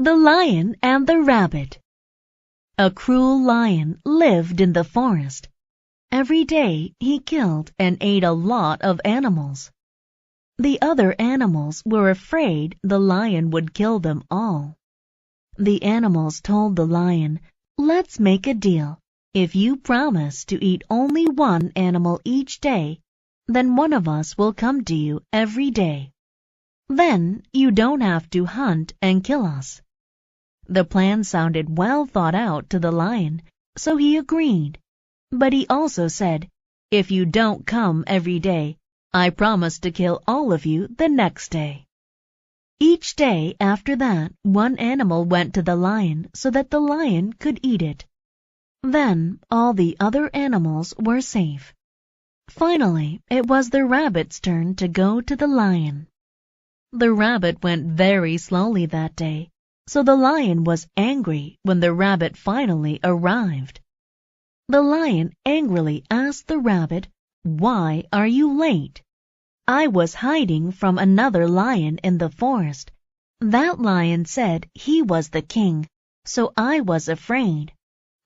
The Lion and the Rabbit. A cruel lion lived in the forest. Every day he killed and ate a lot of animals. The other animals were afraid the lion would kill them all. The animals told the lion, "Let's make a deal. If you promise to eat only one animal each day, then one of us will come to you every day. Then you don't have to hunt and kill us." The plan sounded well thought out to the lion, so he agreed. But he also said, "If you don't come every day, I promise to kill all of you the next day." Each day after that, one animal went to the lion so that the lion could eat it. Then all the other animals were safe. Finally, it was the rabbit's turn to go to the lion. The rabbit went very slowly that day, so the lion was angry when the rabbit finally arrived. The lion angrily asked the rabbit, "Why are you late?" "I was hiding from another lion in the forest. That lion said he was the king, so I was afraid."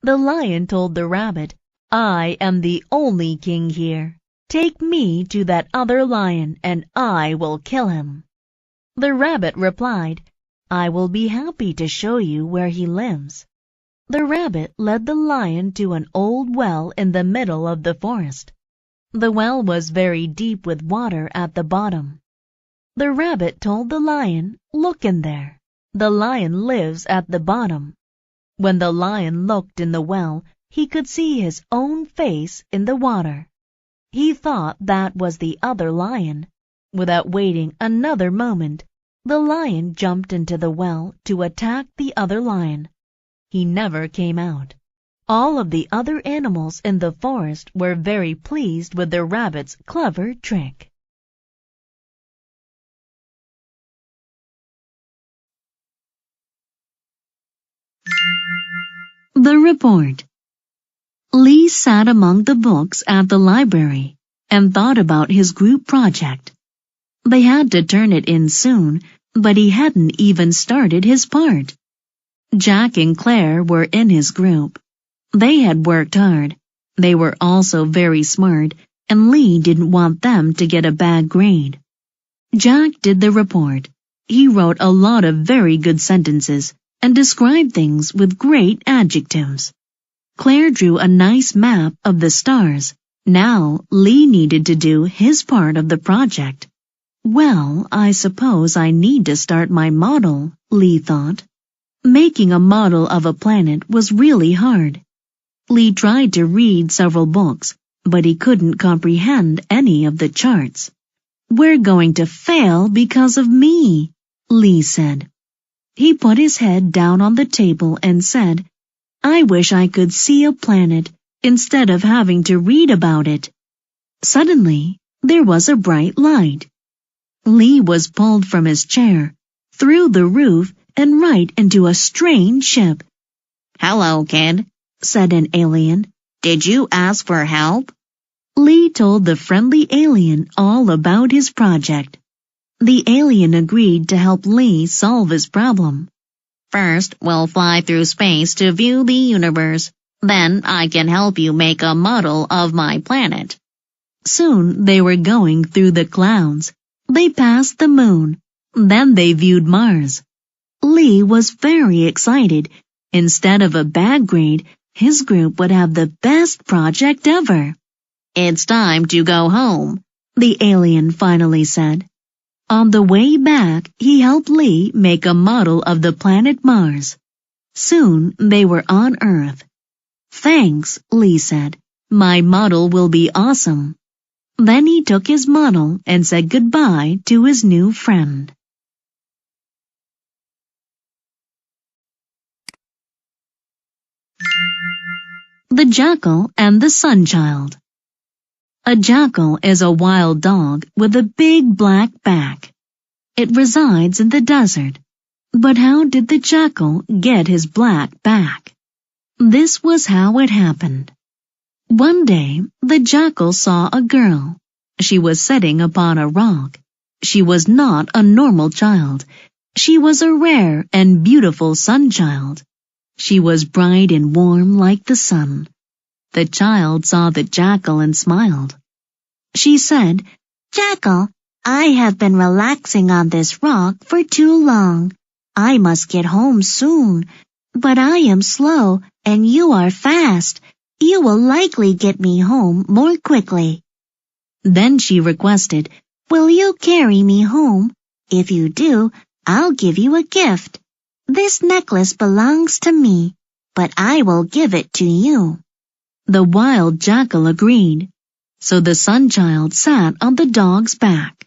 The lion told the rabbit, "I am the only king here. Take me to that other lion and I will kill him." The rabbit replied, "I will be happy to show you where he lives." The rabbit led the lion to an old well in the middle of the forest. The well was very deep with water at the bottom. The rabbit told the lion, "Look in there. The lion lives at the bottom." When the lion looked in the well, he could see his own face in the water. He thought that was the other lion. Without waiting another moment, the lion jumped into the well to attack the other lion. He never came out. All of the other animals in the forest were very pleased with the rabbit's clever trick. The report. Lee sat among the books at the library and thought about his group project. They had to turn it in soon, but he hadn't even started his part. Jack and Claire were in his group. They had worked hard. They were also very smart, and Lee didn't want them to get a bad grade. Jack did the report. He wrote a lot of very good sentences and described things with great adjectives. Claire drew a nice map of the stars. Now Lee needed to do his part of the project. "Well, I suppose I need to start my model," Lee thought. Making a model of a planet was really hard. Lee tried to read several books, but he couldn't comprehend any of the charts. "We're going to fail because of me," Lee said. He put his head down on the table and said, "I wish I could see a planet instead of having to read about it." Suddenly, there was a bright light. Lee was pulled from his chair, through the roof, and right into a strange ship. "Hello, kid," said an alien. "Did you ask for help?" Lee told the friendly alien all about his project. The alien agreed to help Lee solve his problem. "First, we'll fly through space to view the universe. Then I can help you make a model of my planet." Soon they were going through the clouds. They passed the moon. Then they viewed Mars. Lee was very excited. Instead of a bad grade, his group would have the best project ever. "It's time to go home," the alien finally said. On the way back, he helped Lee make a model of the planet Mars. Soon they were on Earth. "Thanks," Lee said. "My model will be awesome." Then he took his model and said goodbye to his new friend. The Jackal and the Sunchild. A jackal is a wild dog with a big black back. It resides in the desert. But how did the jackal get his black back? This was how it happened. One day, the jackal saw a girl. She was sitting upon a rock. She was not a normal child. She was a rare and beautiful sun-child. She was bright and warm like the sun. The child saw the jackal and smiled. She said, "Jackal, I have been relaxing on this rock for too long. I must get home soon. But I am slow and you are fast. You will likely get me home more quickly." Then she requested, "Will you carry me home? If you do, I'll give you a gift. This necklace belongs to me, but I will give it to you." The wild jackal agreed. So the sun-child sat on the dog's back.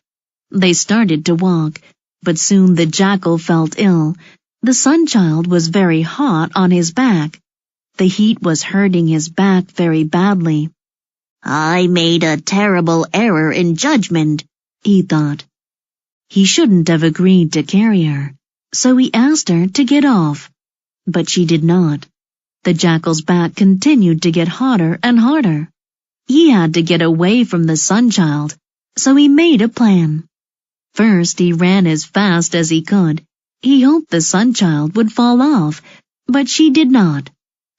They started to walk, but soon the jackal felt ill. The sun-child was very hot on his back. The heat was hurting his back very badly. "I made a terrible error in judgment," he thought. He shouldn't have agreed to carry her, so he asked her to get off. But she did not. The jackal's back continued to get hotter and hotter. He had to get away from the sun-child, so he made a plan. First, he ran as fast as he could. He hoped the sun-child would fall off, but she did not.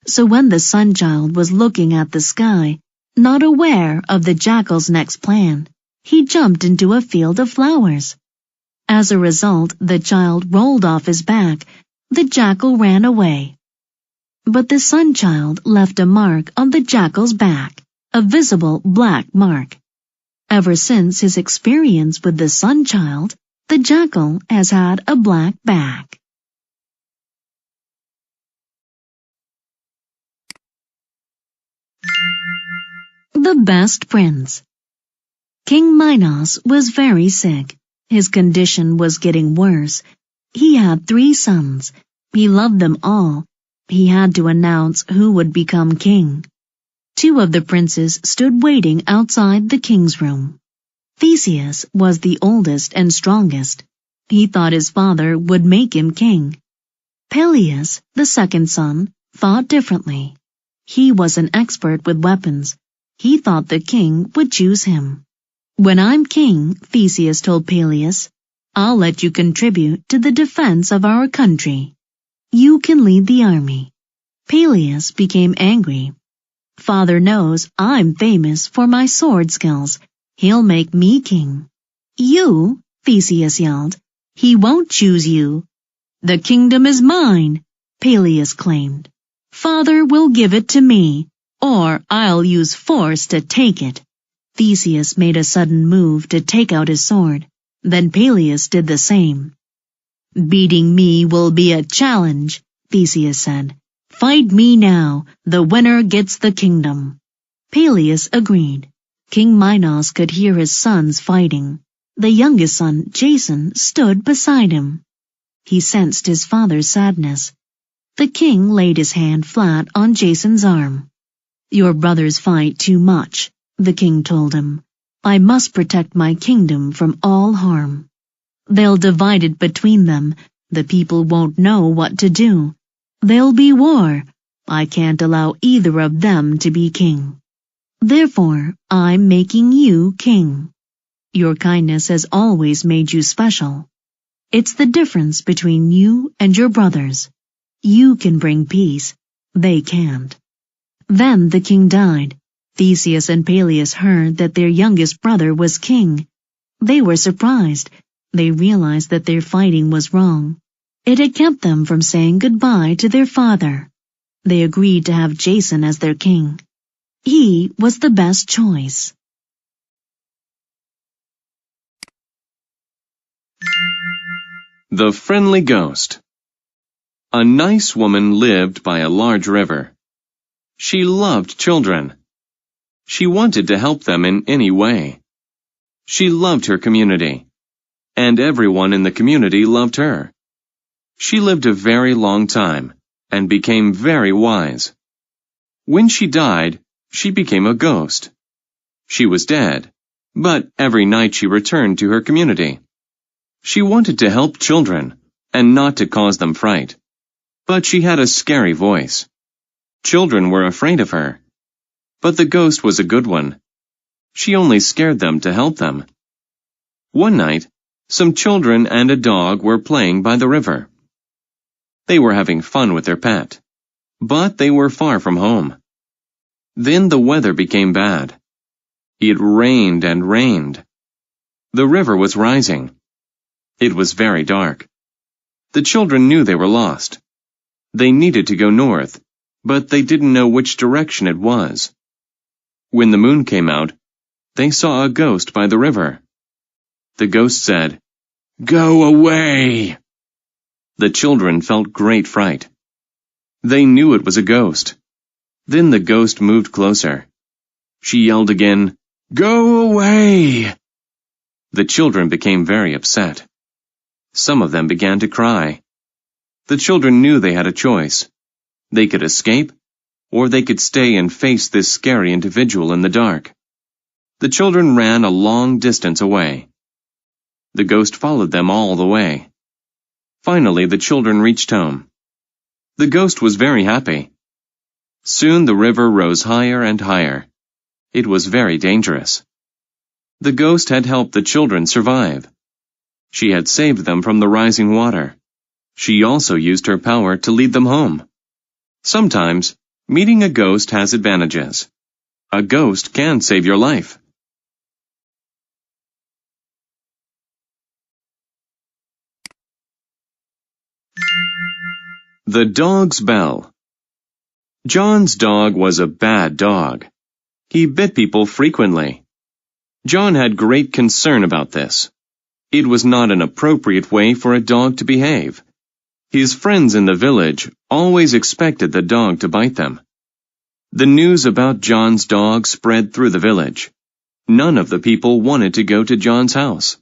So when the sun-child was looking at the sky, not aware of the jackal's next plan, he jumped into a field of flowers. As a result, the child rolled off his back. The jackal ran away. But the sun-child left a mark on the jackal's back, a visible black mark. Ever since his experience with the sun-child, the jackal has had a black back. The Best Prince. King Minos was very sick. His condition was getting worse. He had 3 sons. He loved them all. He had to announce who would become king. 2 of the princes stood waiting outside the king's room. Theseus was the oldest and strongest. He thought his father would make him king. Peleus, the second son, thought differently. He was an expert with weapons. He thought the king would choose him. "When I'm king," Theseus told Peleus, "I'll let you contribute to the defense of our country. You can lead the army." Peleus became angry. "Father knows I'm famous for my sword skills. He'll make me king." "You?" Theseus yelled. "He won't choose you." "The kingdom is mine," Peleus claimed. "Father will give it to me, or I'll use force to take it." Theseus made a sudden move to take out his sword. Then Peleus did the same. "Beating me will be a challenge," Theseus said. "Fight me now. The winner gets the kingdom." Peleus agreed. King Minos could hear his sons fighting. The youngest son, Jason, stood beside him. He sensed his father's sadness. The king laid his hand flat on Jason's arm. "Your brothers fight too much," the king told him. "I must protect my kingdom from all harm. They'll divide it between them. The people won't know what to do. There'll be war. I can't allow either of them to be king. Therefore, I'm making you king. Your kindness has always made you special. It's the difference between you and your brothers. You can bring peace. They can't." Then the king died. Theseus and Peleus heard that their youngest brother was king. They were surprised. They realized that their fighting was wrong. It had kept them from saying goodbye to their father. They agreed to have Jason as their king. He was the best choice. The Friendly Ghost. A nice woman lived by a large river. She loved children. She wanted to help them in any way. She loved her community, and everyone in the community loved her. She lived a very long time and became very wise. When she died, she became a ghost. She was dead, but every night she returned to her community. She wanted to help children and not to cause them fright, but she had a scary voice. Children were afraid of her. But the ghost was a good one. She only scared them to help them. One night, Some children and a dog were playing by the river. They were having fun with their pet, but they were far from home. Then the weather became bad. It rained and rained. The river was rising. It was very dark. The children knew they were lost. They needed to go north, but they didn't know which direction it was. When the moon came out, they saw a ghost by the river. The ghost said, "Go away!" The children felt great fright. They knew it was a ghost. Then the ghost moved closer. She yelled again, "Go away!" The children became very upset. Some of them began to cry. The children knew they had a choice. They could escape, or they could stay and face this scary individual in the dark. The children ran a long distance away. The ghost followed them all the way. Finally, the children reached home. The ghost was very happy. Soon the river rose higher and higher. It was very dangerous. The ghost had helped the children survive. She had saved them from the rising water. She also used her power to lead them home. Sometimes, meeting a ghost has advantages. A ghost can save your life. The dog's bell. John's dog was a bad dog. He bit people frequently. John had great concern about this. It was not an appropriate way for a dog to behave. His friends in the village always expected the dog to bite them. The news about John's dog spread through the village. None of the people wanted to go to John's house.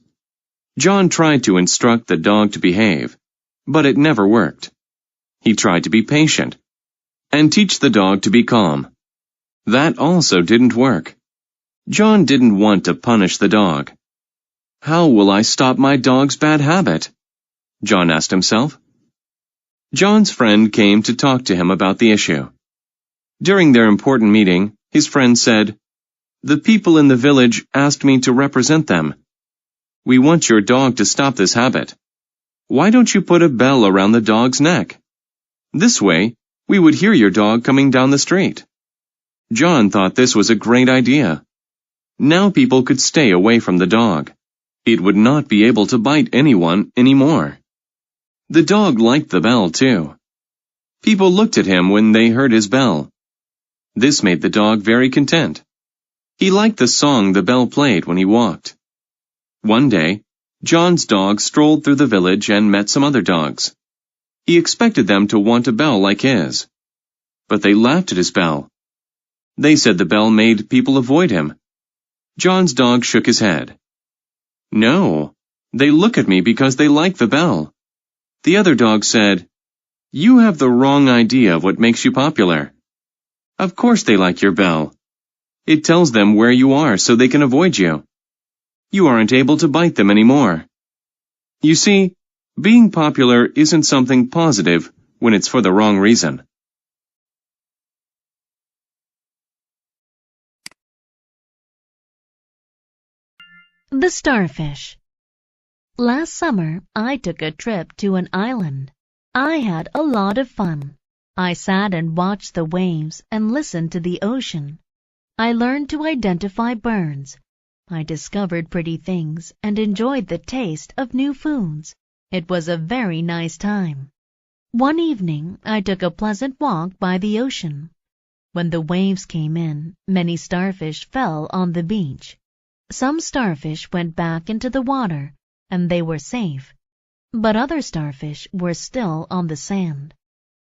John tried to instruct the dog to behave, but it never worked. He tried to be patient and teach the dog to be calm. That also didn't work. John didn't want to punish the dog. How will I stop my dog's bad habit? John asked himself. John's friend came to talk to him about the issue. During their important meeting, his friend said, "The people in the village asked me to represent them. We want your dog to stop this habit. Why don't you put a bell around the dog's neck? This way, we would hear your dog coming down the street." John thought this was a great idea. Now people could stay away from the dog. It would not be able to bite anyone anymore. The dog liked the bell too. People looked at him when they heard his bell. This made the dog very content. He liked the song the bell played when he walked. One day, John's dog strolled through the village and met some other dogs. He expected them to want a bell like his. But they laughed at his bell. They said the bell made people avoid him. John's dog shook his head. "No, they look at me because they like the bell." The other dog said, "You have the wrong idea of what makes you popular. Of course they like your bell. It tells them where you are so they can avoid you. You aren't able to bite them anymore. You see, being popular isn't something positive when it's for the wrong reason." The starfish. Last summer, I took a trip to an island. I had a lot of fun. I sat and watched the waves and listened to the ocean. I learned to identify birds. I discovered pretty things and enjoyed the taste of new foods. It was a very nice time. One evening, I took a pleasant walk by the ocean. When the waves came in, many starfish fell on the beach. Some starfish went back into the water, and they were safe. But other starfish were still on the sand.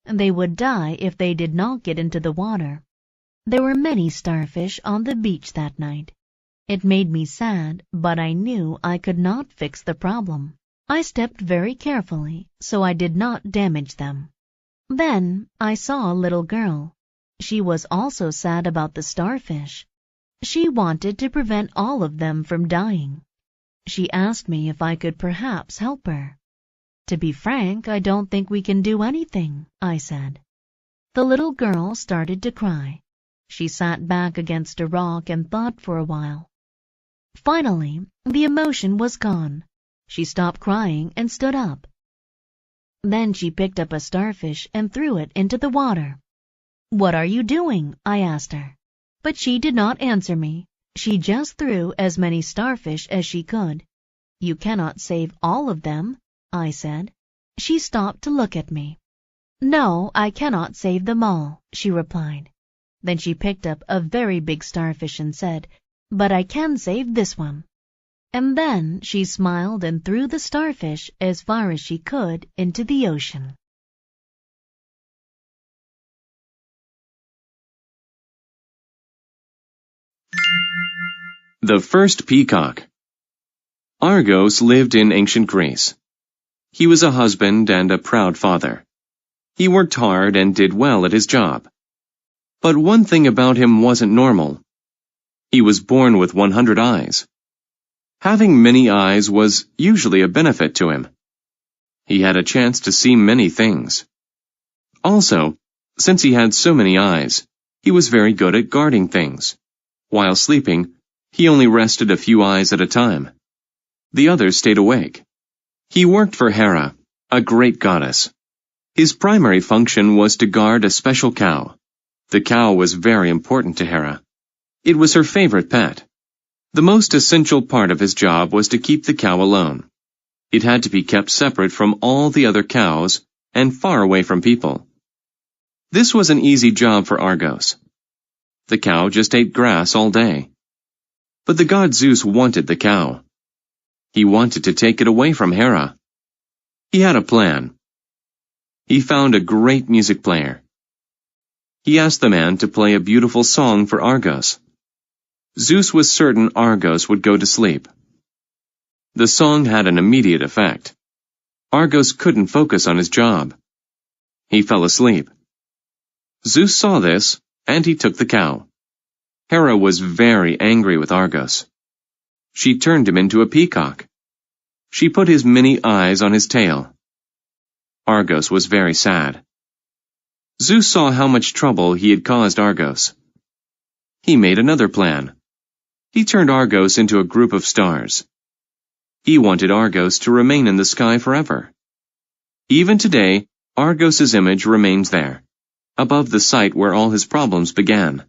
They would die if they did not get into the water. There were many starfish on the beach that night. It made me sad, but I knew I could not fix the problem. I stepped very carefully, so I did not damage them. Then I saw a little girl. She was also sad about the starfish. She wanted to prevent all of them from dying. She asked me if I could perhaps help her. "To be frank, I don't think we can do anything," I said. The little girl started to cry. She sat back against a rock and thought for a while. Finally, the emotion was gone. She stopped crying and stood up. Then she picked up a starfish and threw it into the water. "What are you doing?" I asked her. But she did not answer me. She just threw as many starfish as she could. "You cannot save all of them," I said. She stopped to look at me. "No, I cannot save them all," she replied. Then she picked up a very big starfish and said, "But I can save this one." And then she smiled and threw the starfish as far as she could into the ocean. The first peacock. Argos lived in ancient Greece. He was a husband and a proud father. He worked hard and did well at his job. But one thing about him wasn't normal. He was born with 100 eyes. Having many eyes was usually a benefit to him. He had a chance to see many things. Also, since he had so many eyes, he was very good at guarding things. While sleeping, he only rested a few eyes at a time. The others stayed awake. He worked for Hera, a great goddess. His primary function was to guard a special cow. The cow was very important to Hera. It was her favorite pet. The most essential part of his job was to keep the cow alone. It had to be kept separate from all the other cows and far away from people. This was an easy job for Argos. The cow just ate grass all day. But the god Zeus wanted the cow. He wanted to take it away from Hera. He had a plan. He found a great music player. He asked the man to play a beautiful song for Argos. Zeus was certain Argos would go to sleep. The song had an immediate effect. Argos couldn't focus on his job. He fell asleep. Zeus saw this, and he took the cow. Hera was very angry with Argos. She turned him into a peacock. She put his many eyes on his tail. Argos was very sad. Zeus saw how much trouble he had caused Argos. He made another plan. He turned Argos into a group of stars. He wanted Argos to remain in the sky forever. Even today, Argos's image remains there, above the site where all his problems began.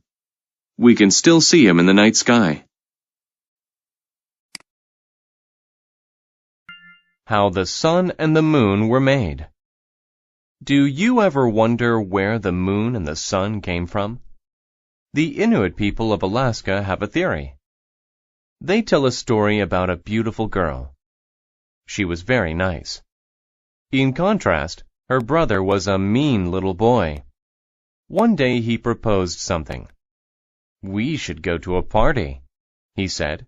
We can still see him in the night sky. How the sun and the moon were made. Do you ever wonder where the moon and the sun came from? The Inuit people of Alaska have a theory. They tell a story about a beautiful girl. She was very nice. In contrast, her brother was a mean little boy. One day he proposed something. "We should go to a party," he said.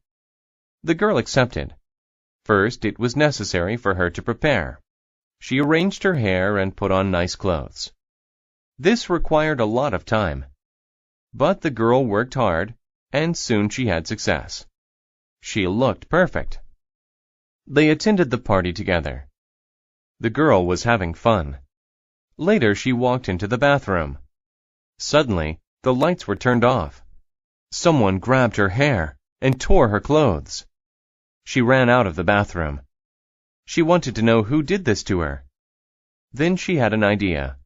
The girl accepted. First, it was necessary for her to prepare. She arranged her hair and put on nice clothes. This required a lot of time. But the girl worked hard, and soon she had success. She looked perfect. They attended the party together. The girl was having fun. Later she walked into the bathroom. Suddenly, the lights were turned off. Someone grabbed her hair and tore her clothes. She ran out of the bathroom. She wanted to know who did this to her. Then she had an idea.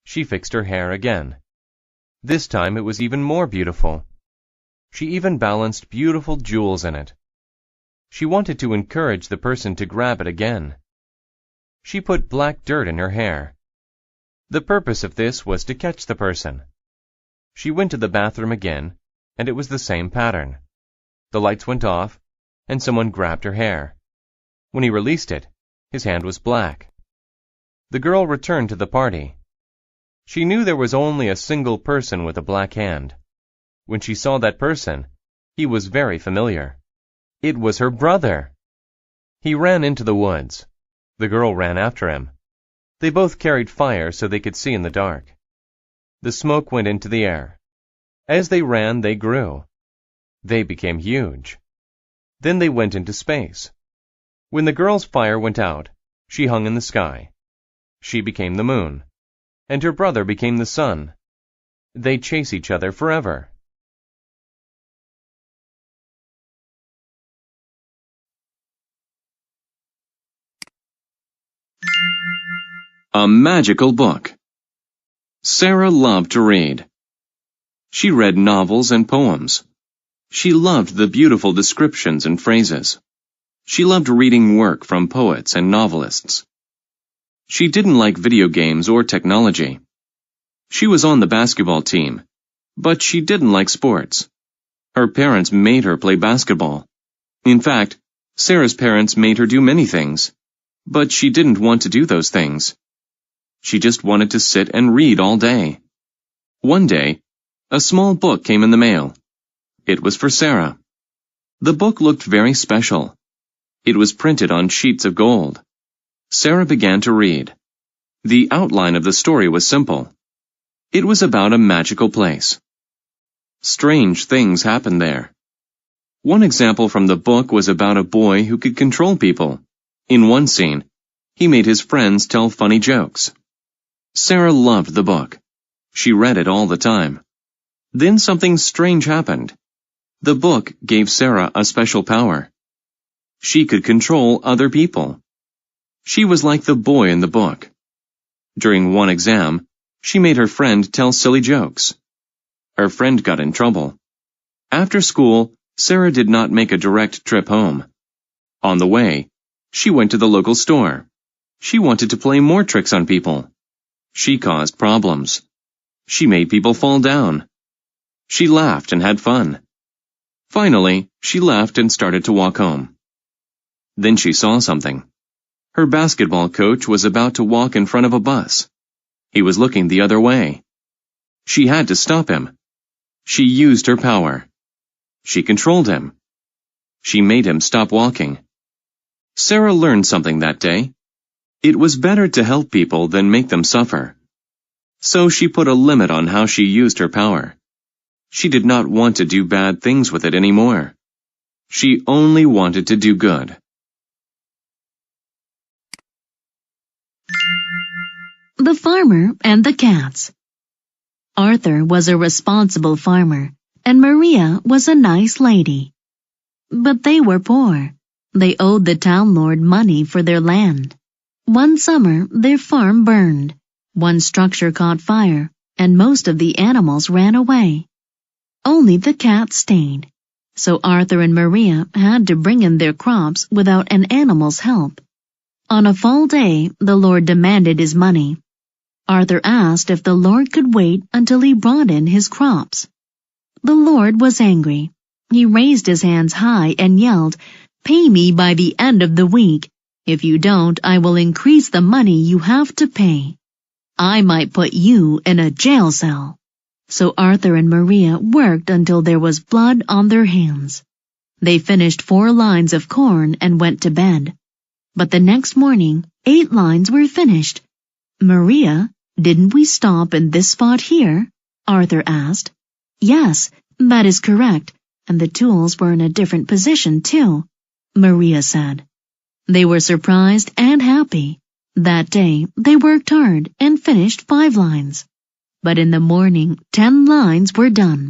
She fixed her hair again. This time it was even more beautiful. She even balanced beautiful jewels in it. She wanted to encourage the person to grab it again. She put black dirt in her hair. The purpose of this was to catch the person. She went to the bathroom again, and it was the same pattern. The lights went off, and someone grabbed her hair. When he released it, his hand was black. The girl returned to the party. She knew there was only a single person with a black hand. When she saw that person, he was very familiar. It was her brother. He ran into the woods. The girl ran after him. They both carried fire so they could see in the dark. The smoke went into the air. As they ran, they grew. They became huge. Then they went into space. When the girl's fire went out, she hung in the sky. She became the moon, and her brother became the sun. They chase each other forever. A magical book. Sarah loved to read. She read novels and poems. She loved the beautiful descriptions and phrases. She loved reading work from poets and novelists. She didn't like video games or technology. She was on the basketball team, but she didn't like sports. Her parents made her play basketball. In fact, Sarah's parents made her do many things, but she didn't want to do those things. She just wanted to sit and read all day. One day, a small book came in the mail. It was for Sarah. The book looked very special. It was printed on sheets of gold. Sarah began to read. The outline of the story was simple. It was about a magical place. Strange things happened there. One example from the book was about a boy who could control people. In one scene, he made his friends tell funny jokes. Sarah loved the book. She read it all the time. Then something strange happened. The book gave Sarah a special power. She could control other people. She was like the boy in the book. During one exam, she made her friend tell silly jokes. Her friend got in trouble. After school, Sarah did not make a direct trip home. On the way, she went to the local store. She wanted to play more tricks on people. She caused problems. She made people fall down. She laughed and had fun. Finally, she left and started to walk home. Then she saw something. Her basketball coach was about to walk in front of a bus. He was looking the other way. She had to stop him. She used her power. She controlled him. She made him stop walking. Sarah learned something that day. It was better to help people than make them suffer. So she put a limit on how she used her power. She did not want to do bad things with it anymore. She only wanted to do good. The Farmer and the Cats. Arthur was a responsible farmer, and Maria was a nice lady. But they were poor. They owed the town lord money for their land. One summer, their farm burned. One structure caught fire, and most of the animals ran away. Only the cats stayed. So Arthur and Maria had to bring in their crops without an animal's help. On a fall day, the Lord demanded his money. Arthur asked if the Lord could wait until he brought in his crops. The Lord was angry. He raised his hands high and yelled, "Pay me by the end of the week. If you don't, I will increase the money you have to pay. I might put you in a jail cell." So Arthur and Maria worked until there was blood on their hands. They finished 4 lines of corn and went to bed. But the next morning, 8 lines were finished. "Maria, didn't we stop in this spot here?" Arthur asked. "Yes, that is correct, and the tools were in a different position too," Maria said. They were surprised and happy. That day, they worked hard and finished 5 lines. But in the morning, 10 lines were done.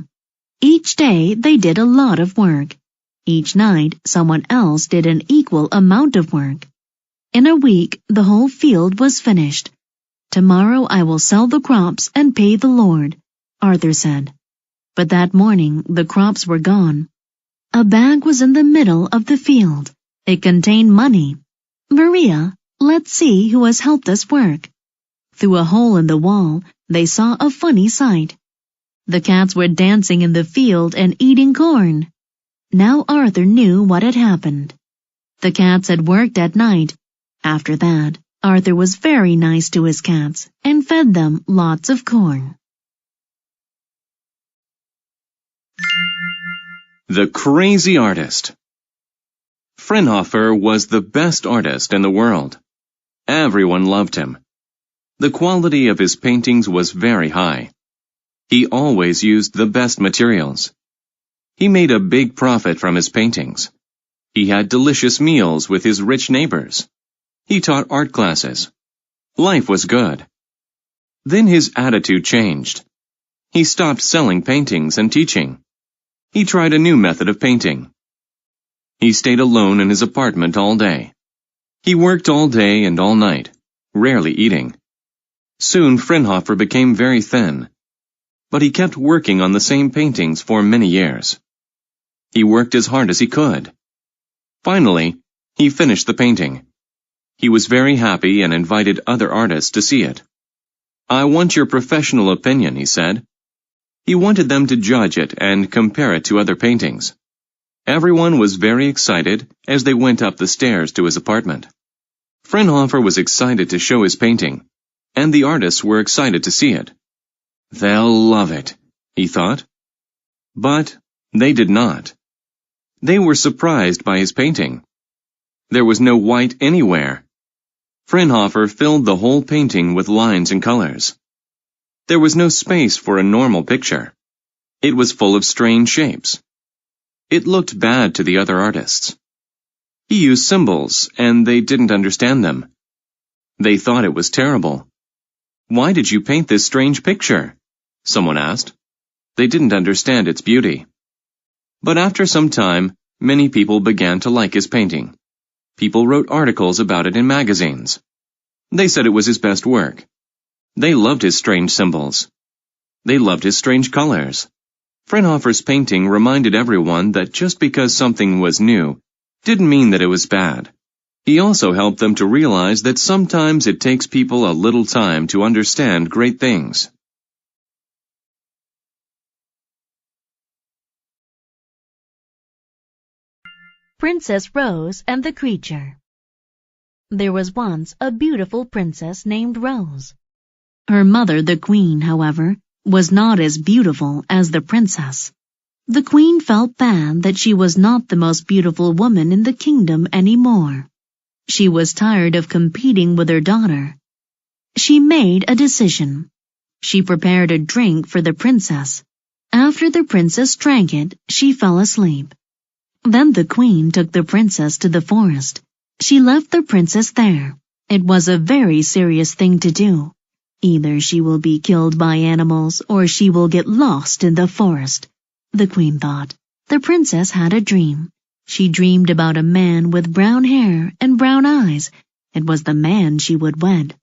Each day, they did a lot of work. Each night, someone else did an equal amount of work. In a week, the whole field was finished. "Tomorrow I will sell the crops and pay the Lord," Arthur said. But that morning, the crops were gone. A bag was in the middle of the field. It contained money. "Maria, let's see who has helped us work." Through a hole in the wall, they saw a funny sight. The cats were dancing in the field and eating corn. Now Arthur knew what had happened. The cats had worked at night. After that, Arthur was very nice to his cats and fed them lots of corn. The Crazy Artist. Fraunhofer was the best artist in the world. Everyone loved him. The quality of his paintings was very high. He always used the best materials. He made a big profit from his paintings. He had delicious meals with his rich neighbors. He taught art classes. Life was good. Then his attitude changed. He stopped selling paintings and teaching. He tried a new method of painting. He stayed alone in his apartment all day. He worked all day and all night, rarely eating. Soon Fraunhofer became very thin, but he kept working on the same paintings for many years. He worked as hard as he could. Finally, he finished the painting. He was very happy and invited other artists to see it. "I want your professional opinion," he said. He wanted them to judge it and compare it to other paintings. Everyone was very excited as they went up the stairs to his apartment. Fraunhofer was excited to show his painting, and the artists were excited to see it. "They'll love it," he thought. But they did not. They were surprised by his painting. There was no white anywhere. Fraunhofer filled the whole painting with lines and colors. There was no space for a normal picture. It was full of strange shapes. It looked bad to the other artists. He used symbols, and they didn't understand them. They thought it was terrible. "Why did you paint this strange picture?" someone asked. They didn't understand its beauty. But after some time, many people began to like his painting. People wrote articles about it in magazines. They said it was his best work. They loved his strange symbols. They loved his strange colors. Fraunhofer's painting reminded everyone that just because something was new didn't mean that it was bad. He also helped them to realize that sometimes it takes people a little time to understand great things. Princess Rose and the Creature. There was once a beautiful princess named Rose. Her mother, the queen, however, was not as beautiful as the princess. The queen felt bad that she was not the most beautiful woman in the kingdom anymore. She was tired of competing with her daughter. She made a decision. She prepared a drink for the princess. After the princess drank it, she fell asleep. Then the queen took the princess to the forest. She left the princess there. It was a very serious thing to do. Either she will be killed by animals or she will get lost in the forest, the queen thought. The princess had a dream. She dreamed about a man with brown hair and brown eyes. It was the man she would wed.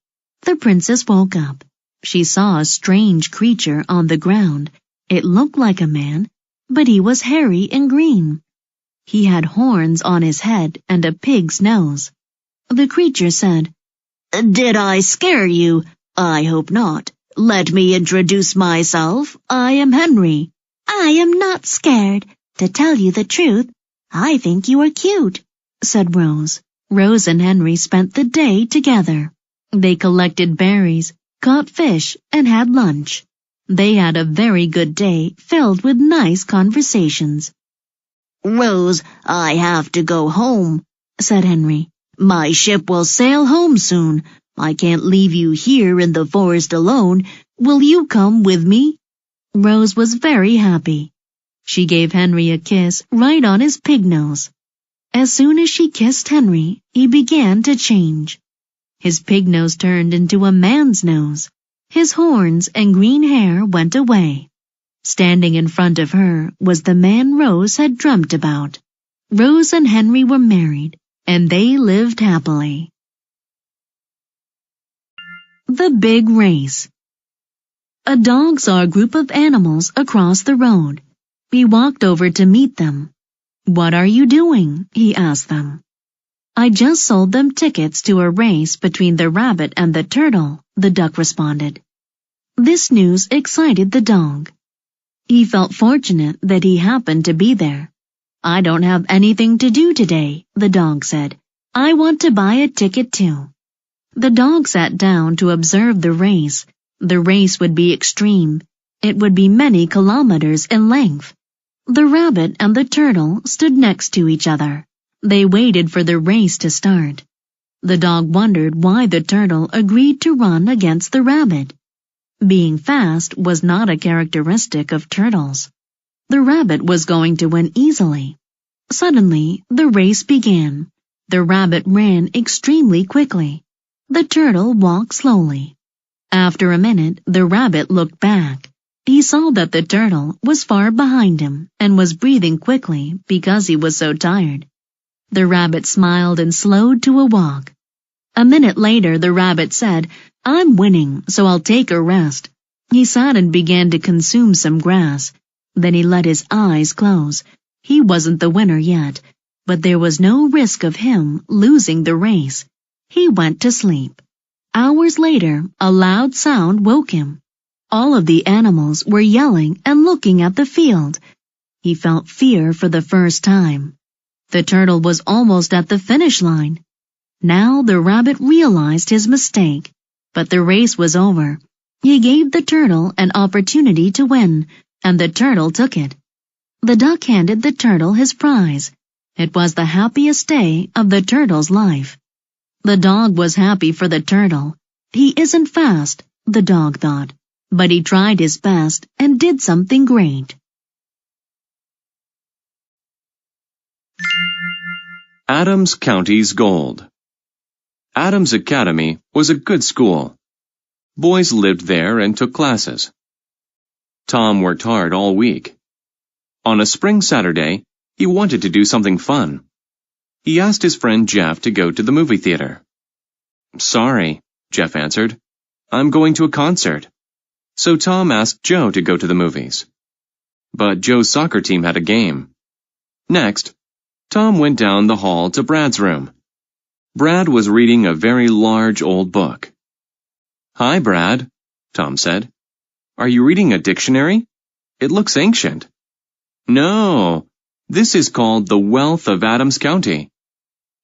The princess woke up. She saw a strange creature on the ground. It looked like a man, but he was hairy and green. He had horns on his head and a pig's nose. The creature said, "Did I scare you? I hope not. Let me introduce myself. I am Henry." "I am not scared. To tell you the truth, I think you are cute," said Rose. Rose and Henry spent the day together. They collected berries, caught fish, and had lunch. They had a very good day filled with nice conversations. "Rose, I have to go home," said Henry. "My ship will sail home soon. I can't leave you here in the forest alone. Will you come with me?" Rose was very happy. She gave Henry a kiss right on his pig nose. As soon as she kissed Henry, he began to change. His pig nose turned into a man's nose. His horns and green hair went away. Standing in front of her was the man Rose had dreamt about. Rose and Henry were married, and they lived happily. The Big Race. A dog saw a group of animals across the road. He walked over to meet them. "What are you doing?" he asked them. "I just sold them tickets to a race between the rabbit and the turtle," the duck responded. This news excited the dog. He felt fortunate that he happened to be there. "I don't have anything to do today," the dog said. "I want to buy a ticket too." The dog sat down to observe the race. The race would be extreme. It would be many kilometers in length. The rabbit and the turtle stood next to each other. They waited for the race to start. The dog wondered why the turtle agreed to run against the rabbit. Being fast was not a characteristic of turtles. The rabbit was going to win easily. Suddenly, the race began. The rabbit ran extremely quickly. The turtle walked slowly. After a minute, the rabbit looked back. He saw that the turtle was far behind him and was breathing quickly because he was so tired. The rabbit smiled and slowed to a walk. A minute later, the rabbit said, I'm winning, so I'll take a rest. He sat and began to consume some grass. Then he let his eyes close. He wasn't the winner yet, but there was no risk of him losing the race. He went to sleep. Hours later, a loud sound woke him. All of the animals were yelling and looking at the field. He felt fear for the first time. The turtle was almost at the finish line. Now the rabbit realized his mistake, but the race was over. He gave the turtle an opportunity to win, and the turtle took it. The duck handed the turtle his prize. It was the happiest day of the turtle's life. The dog was happy for the turtle. He isn't fast, the dog thought, but he tried his best and did something great. Adams County's Gold. Adams Academy was a good school. Boys lived there and took classes. Tom worked hard all week. On a spring Saturday, he wanted to do something fun. He asked his friend Jeff to go to the movie theater. "Sorry," Jeff answered. "I'm going to a concert." So Tom asked Joe to go to the movies. But Joe's soccer team had a game. Next, Tom went down the hall to Brad's room. Brad was reading a very large old book. "Hi, Brad," Tom said. "Are you reading a dictionary? It looks ancient." "No, this is called The Wealth of Adams County.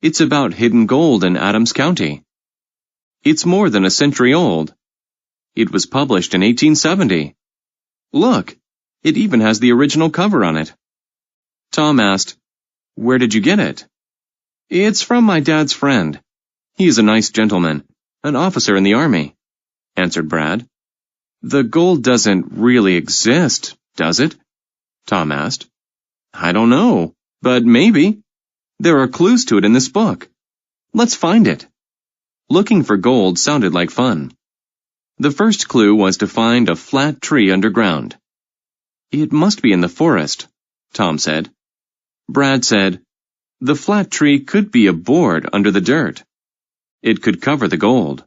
It's about hidden gold in Adams County. It's more than a century old. It was published in 1870. Look, it even has the original cover on it." Tom asked, "Where did you get it?" "It's from my dad's friend. He is a nice gentleman, an officer in the army," answered Brad. "The gold doesn't really exist, does it?" Tom asked. "I don't know, but maybe. There are clues to it in this book. Let's find it." Looking for gold sounded like fun. The first clue was to find a flat tree underground. "It must be in the forest," Tom said. Brad said, "The flat tree could be a board under the dirt. It could cover the gold."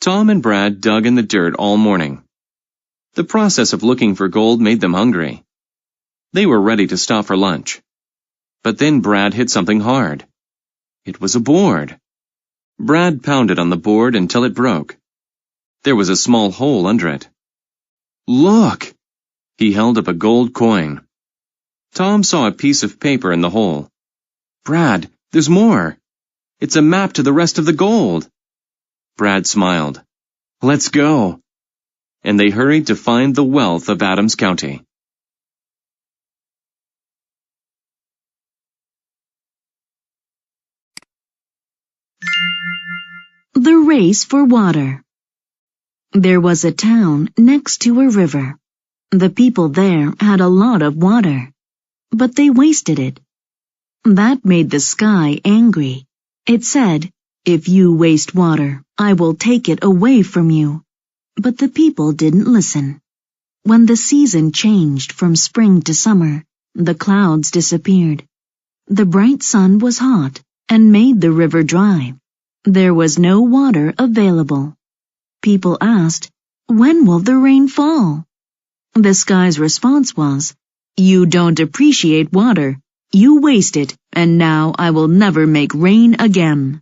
Tom and Brad dug in the dirt all morning. The process of looking for gold made them hungry. They were ready to stop for lunch. But then Brad hit something hard. It was a board. Brad pounded on the board until it broke. There was a small hole under it. "Look!" He held up a gold coin. Tom saw a piece of paper in the hole. "Brad, there's more. It's a map to the rest of the gold." Brad smiled. "Let's go." And they hurried to find the wealth of Adams County. The race for water. There was a town next to a river. The people there had a lot of water, but they wasted it. That made the sky angry. It said, "If you waste water, I will take it away from you." But the people didn't listen. When the season changed from spring to summer, the clouds disappeared. The bright sun was hot and made the river dry. There was no water available. People asked, "When will the rain fall?" The sky's response was, "You don't appreciate water. You waste it, and now I will never make rain again."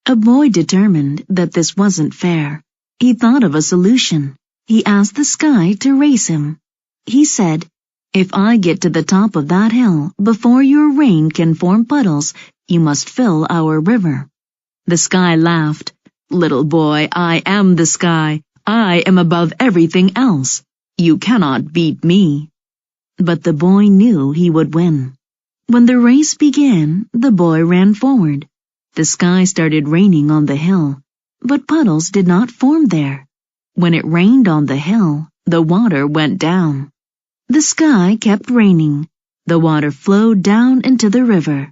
A boy determined that this wasn't fair. He thought of a solution. He asked the sky to race him. He said, "If I get to the top of that hill before your rain can form puddles, you must fill our river." The sky laughed. "Little boy, I am the sky. I am above everything else. You cannot beat me." But the boy knew he would win. When the race began, the boy ran forward. The sky started raining on the hill, but puddles did not form there. When it rained on the hill, the water went down. The sky kept raining. The water flowed down into the river.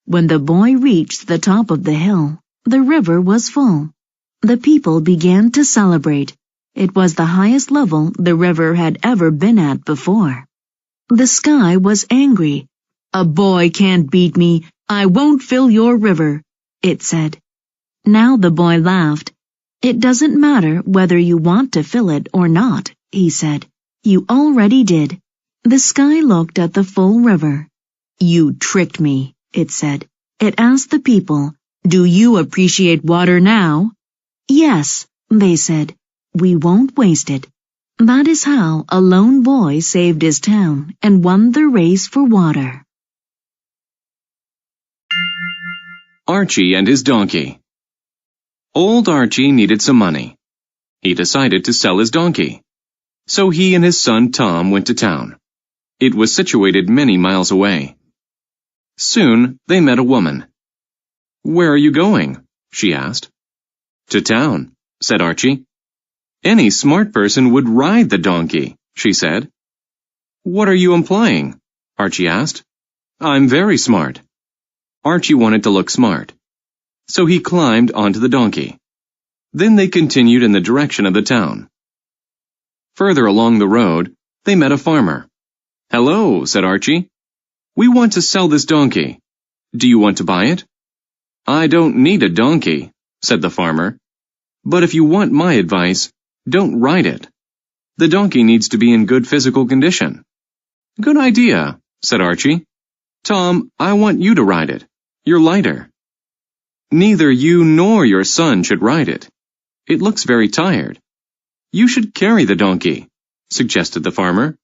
When the boy reached the top of the hill, the river was full. The people began to celebrate. It was the highest level the river had ever been at before. The sky was angry. "A boy can't beat me. I won't fill your river," it said. Now the boy laughed. "It doesn't matter whether you want to fill it or not," he said. "You already did." The sky looked at the full river. "You tricked me," it said. It asked the people, "Do you appreciate water now?" "Yes," they said. "We won't waste it." That is how a lone boy saved his town and won the race for water. Archie and his donkey. Old Archie needed some money. He decided to sell his donkey. So he and his son Tom went to town. It was situated many miles away. Soon they met a woman. "Where are you going?" she asked. "To town," said Archie. "Any smart person would ride the donkey," she said. "What are you implying?" Archie asked. "I'm very smart." Archie wanted to look smart, so he climbed onto the donkey. Then they continued in the direction of the town. Further along the road, they met a farmer. "Hello," said Archie. "We want to sell this donkey. Do you want to buy it?" "I don't need a donkey," said the farmer. "But if you want my advice, don't ride it. The donkey needs to be in good physical condition." "Good idea," said Archie. "Tom, I want you to ride it. You're lighter." "Neither you nor your son should ride it. It looks very tired. You should carry the donkey," suggested the farmer.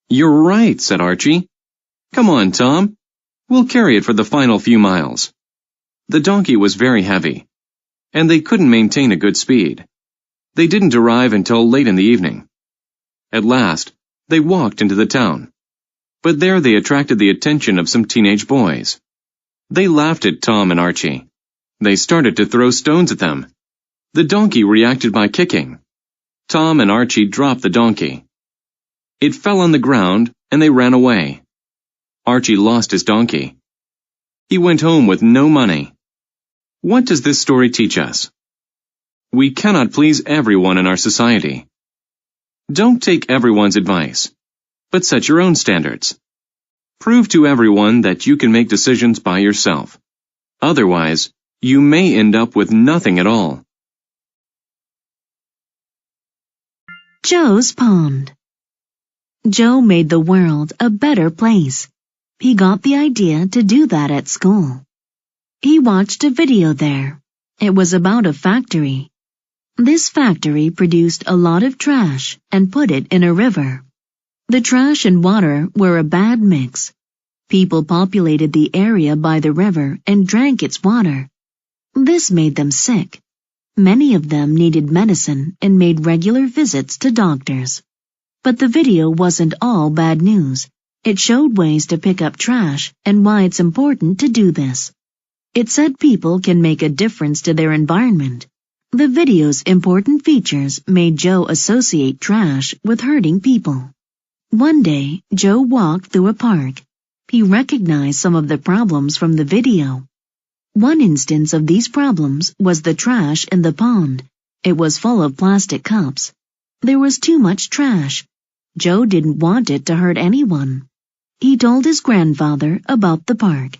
"You're right," said Archie. "Come on, Tom. We'll carry it for the final few miles." The donkey was very heavy, and they couldn't maintain a good speed. They didn't arrive until late in the evening. At last, they walked into the town. But there they attracted the attention of some teenage boys. They laughed at Tom and Archie. They started to throw stones at them. The donkey reacted by kicking. Tom and Archie dropped the donkey. It fell on the ground, and they ran away. Archie lost his donkey. He went home with no money. What does this story teach us? We cannot please everyone in our society. Don't take everyone's advice, but set your own standards. Prove to everyone that you can make decisions by yourself. Otherwise, you may end up with nothing at all. Joe's Pond. Joe made the world a better place. He got the idea to do that at school. He watched a video there. It was about a factory. This factory produced a lot of trash and put it in a river. The trash and water were a bad mix. People populated the area by the river and drank its water. This made them sick. Many of them needed medicine and made regular visits to doctors. But the video wasn't all bad news. It showed ways to pick up trash and why it's important to do this. It said people can make a difference to their environment. The video's important features made Joe associate trash with hurting people. One day, Joe walked through a park. He recognized some of the problems from the video. One instance of these problems was the trash in the pond. It was full of plastic cups. There was too much trash. Joe didn't want it to hurt anyone. He told his grandfather about the park.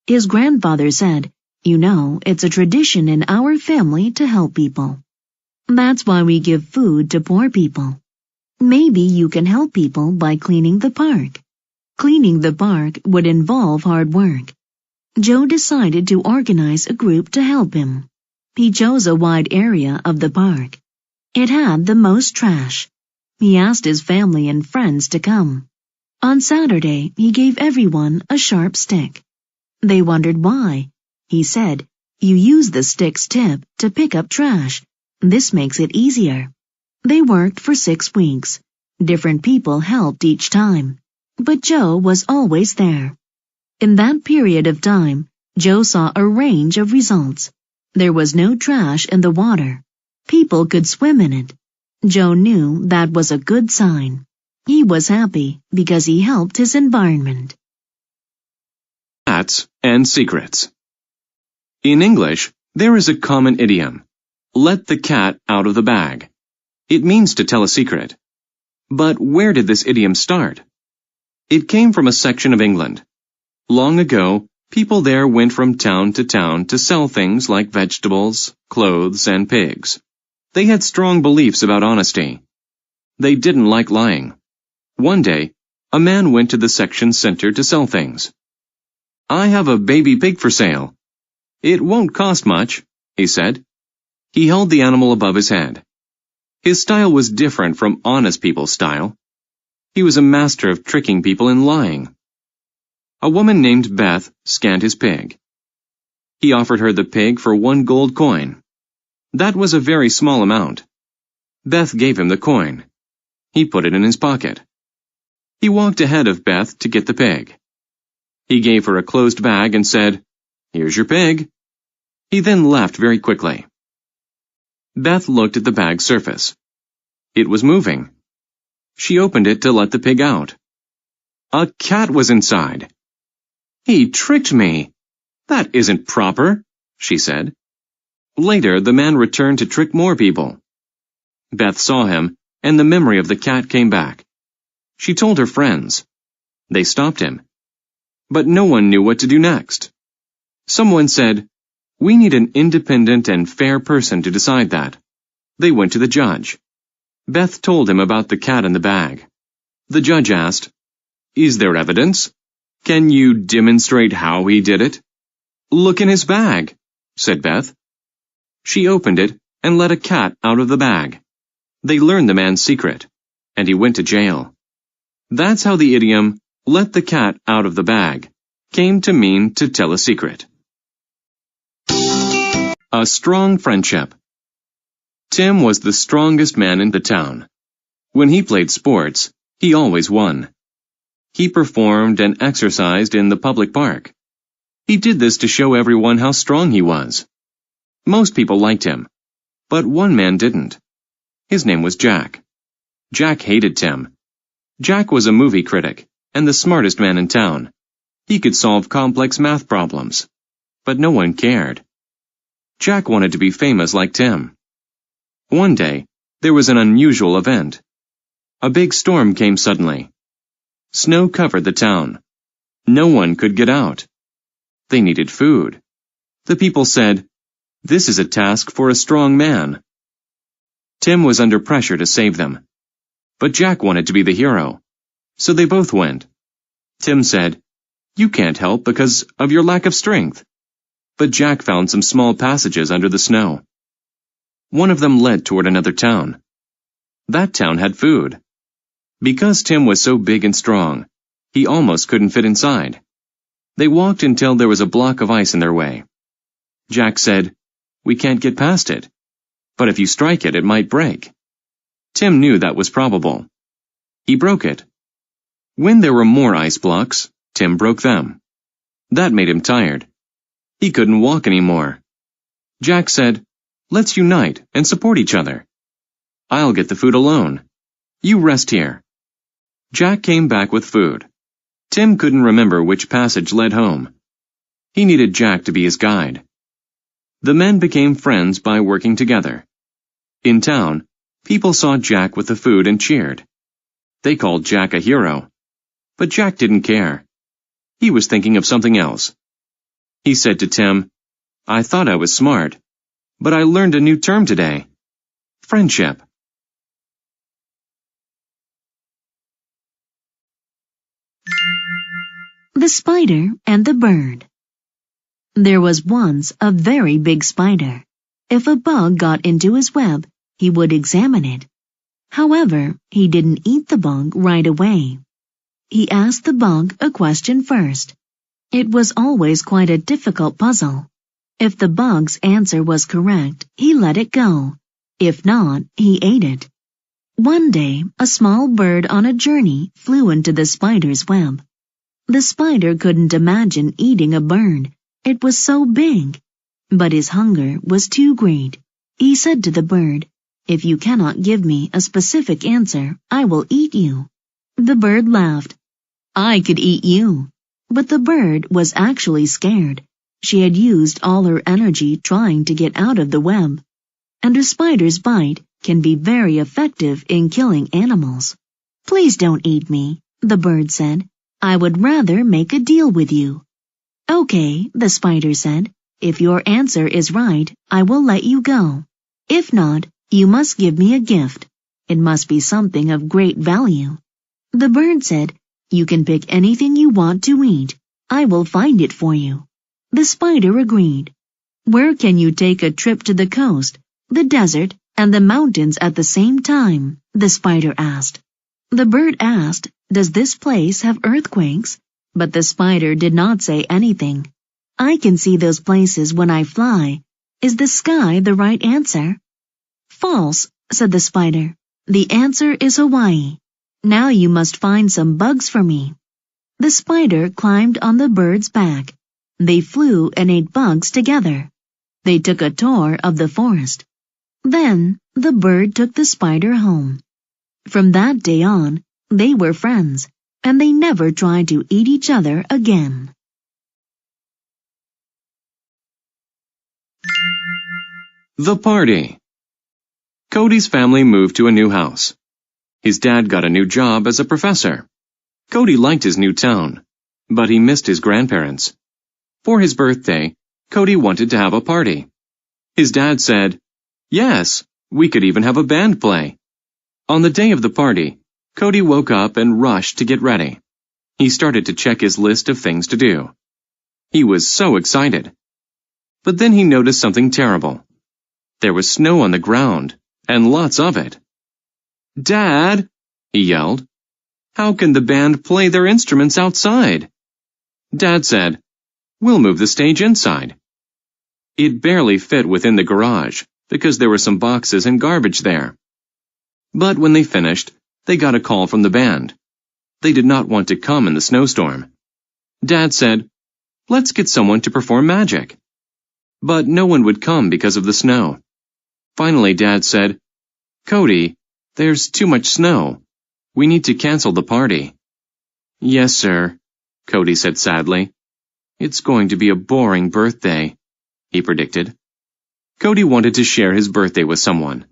His grandfather said, "You know, it's a tradition in our family to help people. That's why we give food to poor people. Maybe you can help people by cleaning the park." Cleaning the park would involve hard work. Joe decided to organize a group to help him. He chose a wide area of the park. It had the most trash. He asked his family and friends to come. On Saturday, he gave everyone a sharp stick. They wondered why. He said, "You use the stick's tip to pick up trash. This makes it easier." They worked for 6 weeks. Different people helped each time. But Joe was always there. In that period of time, Joe saw a range of results. There was no trash in the water. People could swim in it. Joe knew that was a good sign. He was happy because he helped his environment. Facts and secrets. In English, there is a common idiom, "Let the cat out of the bag." It means to tell a secret. But where did this idiom start? It came from a section of England. Long ago, people there went from town to sell things like vegetables, clothes, and pigs. They had strong beliefs about honesty. They didn't like lying. One day, a man went to the section center to sell things. "I have a baby pig for sale. It won't cost much," he said. He held the animal above his head. His style was different from honest people's style. He was a master of tricking people and lying. A woman named Beth scanned his pig. He offered her the pig for 1 gold coin. That was a very small amount. Beth gave him the coin. He put it in his pocket. He walked ahead of Beth to get the pig. He gave her a closed bag and said, "Here's your pig." He then left very quickly. Beth looked at the bag's surface. It was moving. She opened it to let the pig out. A cat was inside. "He tricked me. That isn't proper," she said. Later, the man returned to trick more people. Beth saw him, and the memory of the cat came back. She told her friends. They stopped him. But no one knew what to do next. Someone said, "We need an independent and fair person to decide that." They went to the judge. Beth told him about the cat in the bag. The judge asked, "Is there evidence? Can you demonstrate how he did it?" "Look in his bag," said Beth. She opened it and let a cat out of the bag. They learned the man's secret, and he went to jail. That's how the idiom, "let the cat out of the bag," came to mean to tell a secret. A strong friendship. Tim was the strongest man in the town. When he played sports, he always won. He performed and exercised in the public park. He did this to show everyone how strong he was. Most people liked him, but one man didn't. His name was Jack. Jack hated Tim. Jack was a movie critic and the smartest man in town. He could solve complex math problems, but no one cared. Jack wanted to be famous like Tim. One day, there was an unusual event. A big storm came suddenly. Snow covered the town. No one could get out. They needed food. The people said, "This is a task for a strong man." Tim was under pressure to save them. But Jack wanted to be the hero. So they both went. Tim said, "You can't help because of your lack of strength." But Jack found some small passages under the snow. One of them led toward another town. That town had food. Because Tim was so big and strong, he almost couldn't fit inside. They walked until there was a block of ice in their way. Jack said, "We can't get past it. But if you strike it, it might break." Tim knew that was probable. He broke it. When there were more ice blocks, Tim broke them. That made him tired. He couldn't walk anymore. Jack said, "Let's unite and support each other. I'll get the food alone. You rest here." Jack came back with food. Tim couldn't remember which passage led home. He needed Jack to be his guide. The men became friends by working together. In town, people saw Jack with the food and cheered. They called Jack a hero. But Jack didn't care. He was thinking of something else. He said to Tim, "I thought I was smart, but I learned a new term today. Friendship." The Spider and the Bird. There was once a very big spider. If a bug got into his web, he would examine it. However, he didn't eat the bug right away. He asked the bug a question first. It was always quite a difficult puzzle. If the bug's answer was correct, he let it go. If not, he ate it. One day, a small bird on a journey flew into the spider's web. The spider couldn't imagine eating a bird. It was so big. But his hunger was too great. He said to the bird, "If you cannot give me a specific answer, I will eat you." The bird laughed. "I could eat you." But the bird was actually scared. She had used all her energy trying to get out of the web. And a spider's bite can be very effective in killing animals. "Please don't eat me," the bird said. "I would rather make a deal with you." "Okay," the spider said. "If your answer is right, I will let you go. If not, "You must give me a gift. It must be something of great value." The bird said, "You can pick anything you want to eat. I will find it for you." The spider agreed. "Where can you take a trip to the coast, the desert, and the mountains at the same time?" the spider asked. The bird asked, "Does this place have earthquakes?" But the spider did not say anything. "I can see those places when I fly. Is the sky the right answer?" "False," said the spider. "The answer is Hawaii. Now you must find some bugs for me." The spider climbed on the bird's back. They flew and ate bugs together. They took a tour of the forest. Then the bird took the spider home. From that day on, they were friends, and they never tried to eat each other again. The party. Cody's family moved to a new house. His dad got a new job as a professor. Cody liked his new town, but he missed his grandparents. For his birthday, Cody wanted to have a party. His dad said, "Yes, we could even have a band play." On the day of the party, Cody woke up and rushed to get ready. He started to check his list of things to do. He was so excited. But then he noticed something terrible. There was snow on the ground, and lots of it. "Dad," he yelled, "how can the band play their instruments outside?" Dad said, "We'll move the stage inside." It barely fit within the garage because there were some boxes and garbage there. But when they finished, they got a call from the band. They did not want to come in the snowstorm. Dad said, "Let's get someone to perform magic." But no one would come because of the snow. Finally, Dad said, "Cody, there's too much snow. We need to cancel the party." "Yes, sir," Cody said sadly. "It's going to be a boring birthday," he predicted. Cody wanted to share his birthday with someone.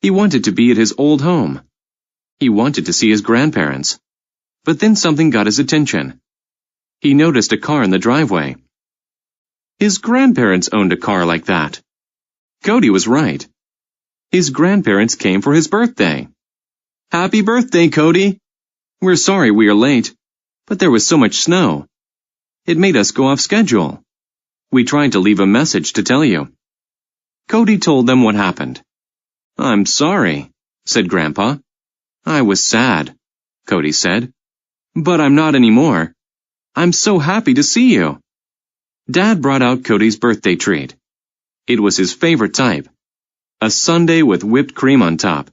He wanted to be at his old home. He wanted to see his grandparents. But then something got his attention. He noticed a car in the driveway. His grandparents owned a car like that. Cody was right. His grandparents came for his birthday. "Happy birthday, Cody! We're sorry we are late, but there was so much snow. It made us go off schedule. We tried to leave a message to tell you." Cody told them what happened. "I'm sorry," said Grandpa. "I was sad," Cody said. "But I'm not anymore. I'm so happy to see you." Dad brought out Cody's birthday treat. It was his favorite type, a sundae with whipped cream on top.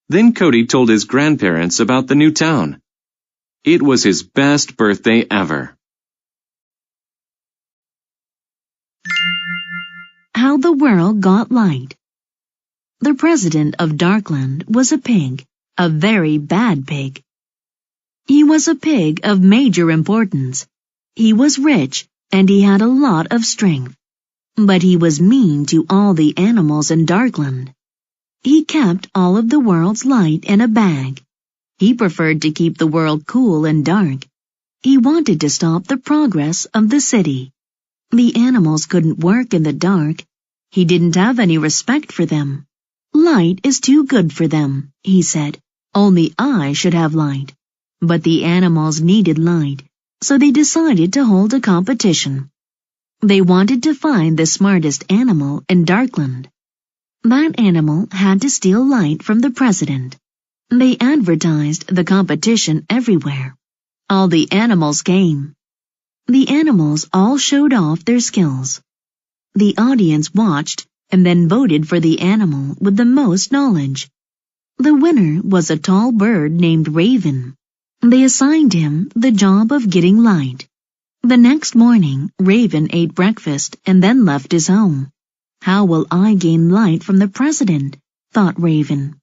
Then Cody told his grandparents about the new town. It was his best birthday ever. How the world got light. The president of Darkland was a pig, a very bad pig. He was a pig of major importance. He was rich, and he had a lot of strength. But he was mean to all the animals in Darkland. He kept all of the world's light in a bag. He preferred to keep the world cool and dark. He wanted to stop the progress of the city. The animals couldn't work in the dark. He didn't have any respect for them. "Light is too good for them," he said. "Only I should have light." But the animals needed light, so they decided to hold a competition. They wanted to find the smartest animal in Darkland. That animal had to steal light from the president. They advertised the competition everywhere. All the animals came. The animals all showed off their skills. The audience watched and then voted for the animal with the most knowledge. The winner was a tall bird named Raven. They assigned him the job of getting light. The next morning, Raven ate breakfast and then left his home. "How will I gain light from the president?" thought Raven.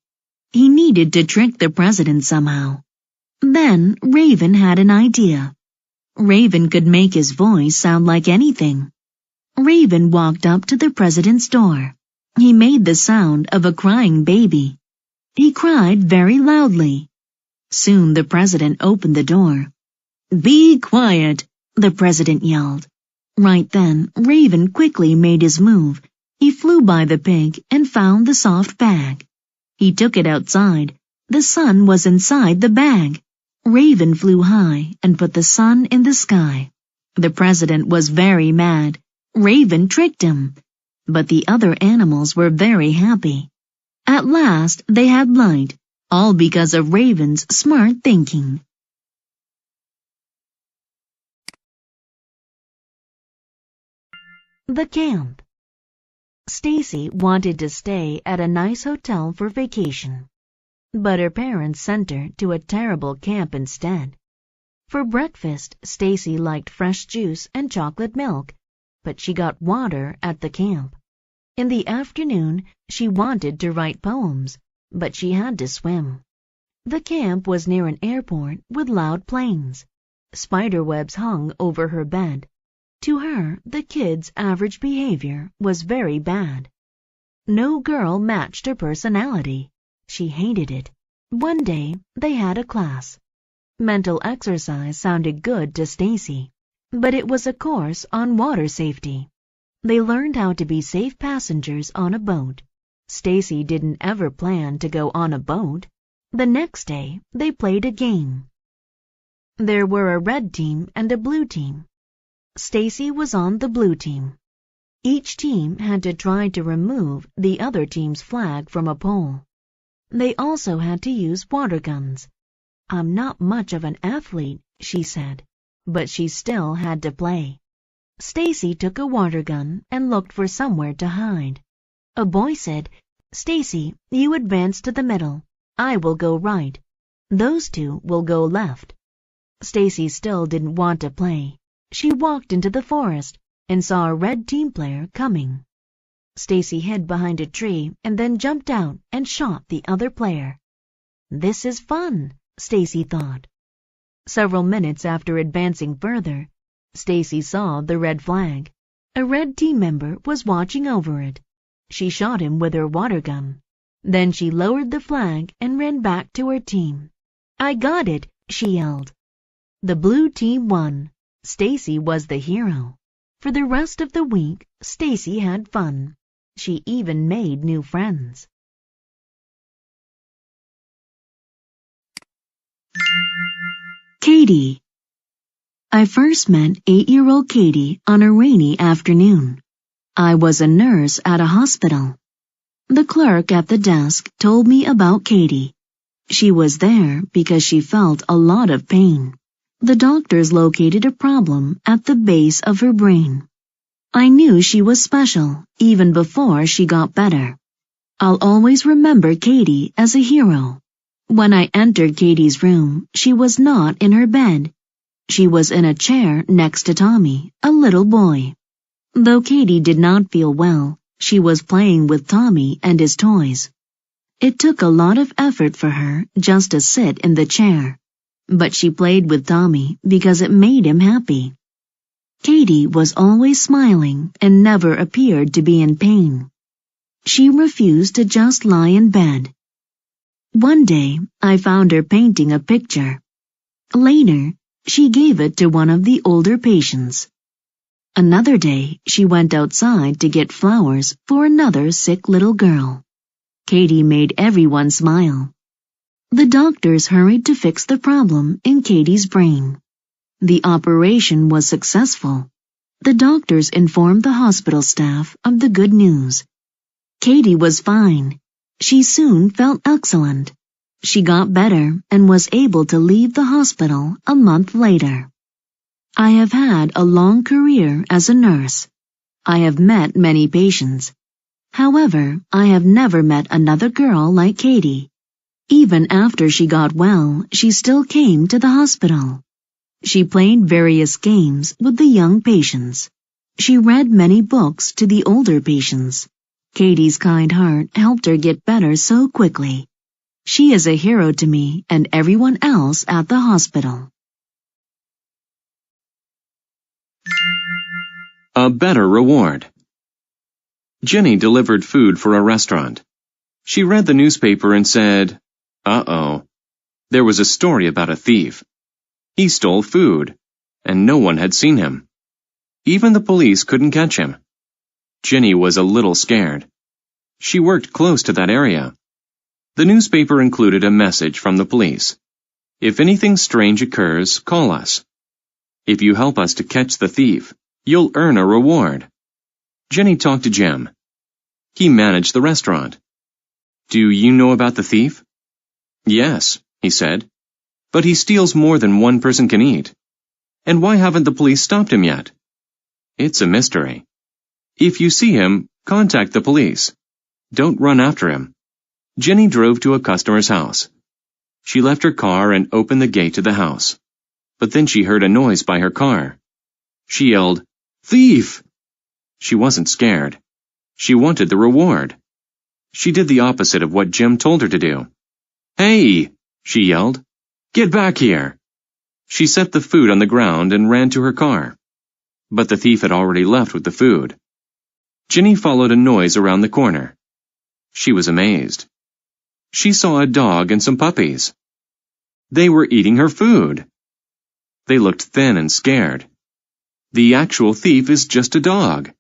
He needed to trick the president somehow. Then Raven had an idea. Raven could make his voice sound like anything. Raven walked up to the president's door. He made the sound of a crying baby. He cried very loudly. Soon the president opened the door. "Be quiet," the president yelled. Right then, Raven quickly made his move He flew by the pig and found the soft bag. He took it outside. The sun was inside the bag. Raven flew high and put the sun in the sky. The president was very mad. Raven tricked him. But the other animals were very happy. At last they had light, all because of Raven's smart thinking. The camp. Stacy wanted to stay at a nice hotel for vacation, but her parents sent her to a terrible camp instead. For breakfast, Stacy liked fresh juice and chocolate milk, but she got water at the camp. In the afternoon, she wanted to write poems, but she had to swim. The camp was near an airport with loud planes. Spiderwebs hung over her bed. To her, the kids' average behavior was very bad. No girl matched her personality. She hated it. One day, they had a class. Mental exercise sounded good to Stacy, but it was a course on water safety. They learned how to be safe passengers on a boat. Stacy didn't ever plan to go on a boat. The next day, they played a game. There were a red team and a blue team. Stacy was on the blue team. Each team had to try to remove the other team's flag from a pole. They also had to use water guns. "I'm not much of an athlete," she said, but she still had to play. Stacy took a water gun and looked for somewhere to hide. A boy said, "Stacy, you advance to the middle. I will go right. Those two will go left." Stacy still didn't want to play. She walked into the forest and saw a red team player coming. Stacy hid behind a tree and then jumped out and shot the other player. "This is fun," Stacy thought. Several minutes after advancing further, Stacy saw the red flag. A red team member was watching over it. She shot him with her water gun. Then she lowered the flag and ran back to her team. "I got it," she yelled. The blue team won. Stacy was the hero. For the rest of the week, Stacy had fun. She even made new friends. Katie. I first met 8-year-old Katie on a rainy afternoon. I was a nurse at a hospital. The clerk at the desk told me about Katie. She was there because she felt a lot of pain. The doctors located a problem at the base of her brain. I knew she was special even before she got better. I'll always remember Katie as a hero. When I entered Katie's room, she was not in her bed. She was in a chair next to Tommy, a little boy. Though Katie did not feel well, she was playing with Tommy and his toys. It took a lot of effort for her just to sit in the chair, but she played with Tommy because it made him happy. Katie was always smiling and never appeared to be in pain. She refused to just lie in bed. One day, I found her painting a picture. Later, she gave it to one of the older patients. Another day, she went outside to get flowers for another sick little girl. Katie made everyone smile. The doctors hurried to fix the problem in Katie's brain. The operation was successful. The doctors informed the hospital staff of the good news. Katie was fine. She soon felt excellent. She got better and was able to leave the hospital a month later. I have had a long career as a nurse. I have met many patients. However, I have never met another girl like Katie. Even after she got well, she still came to the hospital. She played various games with the young patients. She read many books to the older patients. Katie's kind heart helped her get better so quickly. She is a hero to me and everyone else at the hospital. A better reward. Jenny delivered food for a restaurant. She read the newspaper and said, "Uh-oh. There was a story about a thief. He stole food, and no one had seen him. Even the police couldn't catch him." Jenny was a little scared. She worked close to that area. The newspaper included a message from the police. If anything strange occurs, call us. If you help us to catch the thief, you'll earn a reward. Jenny talked to Jim. He managed the restaurant. Do you know about the thief? Yes, he said. But he steals more than one person can eat. And why haven't the police stopped him yet? It's a mystery. If you see him, contact the police. Don't run after him. Jenny drove to a customer's house. She left her car and opened the gate to the house. But then she heard a noise by her car. She yelled, "Thief!" She wasn't scared. She wanted the reward. She did the opposite of what Jim told her to do. "Hey!" she yelled. "Get back here!" She set the food on the ground and ran to her car. But the thief had already left with the food. Jenny followed a noise around the corner. She was amazed. She saw a dog and some puppies. They were eating her food. They looked thin and scared. The actual thief is just a dog.